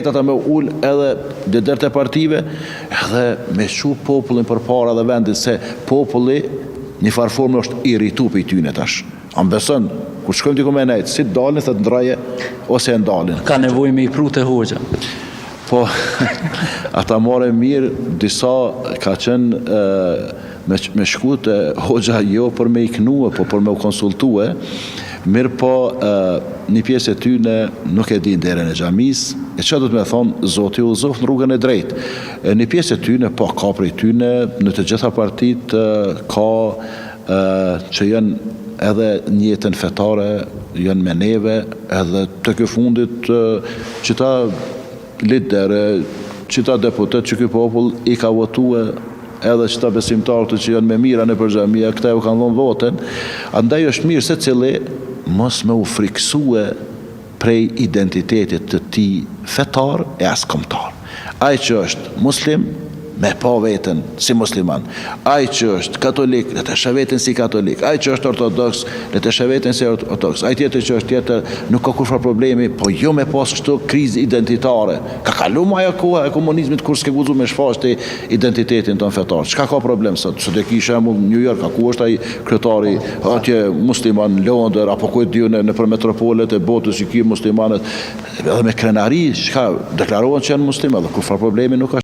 Ata me ullë edhe dëdert e partive, edhe me shu popullin për para dhe vendit, se populli një farformë është irritu për i tyne tash. Ambesën, kur shkojmë t'i me nejtë, si dalin, thët ndraje, ose e ndalin. Ka nevoj me i pru të hoxha. Po, ata more mirë, disa ka qenë me shku të hoxha jo për me i knue, po për me u konsultue, mirë po një pjesë e tyne nuk e din derën e xhamis, e që do të me thonë, Zoti u zoft në rrugën e drejtë. Një pjesë e tyne, po ka prej tyne, në të gjitha partit ka që janë edhe njëtën fetare, janë me neve, edhe të kë fundit që ta lidere, që ta deputet, që kë popull i ka votue, edhe që ta besimtarët që janë me mira në përgjamia, këta ju kanë dhonë voten, andaj është mirë se cili mos me u friksue prej identitetit të ti fetar e as kombëtar. Ai që është muslim, me pa veten si musliman. Ai që është katolik, le të shë veten si katolik. Ai që është ortodoks, le të shë veten si ortodoks. Ai tjetër që është tjetër, nuk ka kurfar problemi, po jo me pas kështu krizë identitare. Ka kalu ajo koha e komunizmit kur s'ke guxu me shfaqë identitetin ton fetar. Çka ka problem sot? Sot e kisha në New York, ku është ai kryetari atje musliman Londër apo ku diu në metropolet e botës që ki muslimanët edhe me krenari, çka deklarohen që janë muslimanë, kurfar problemi nuk ka.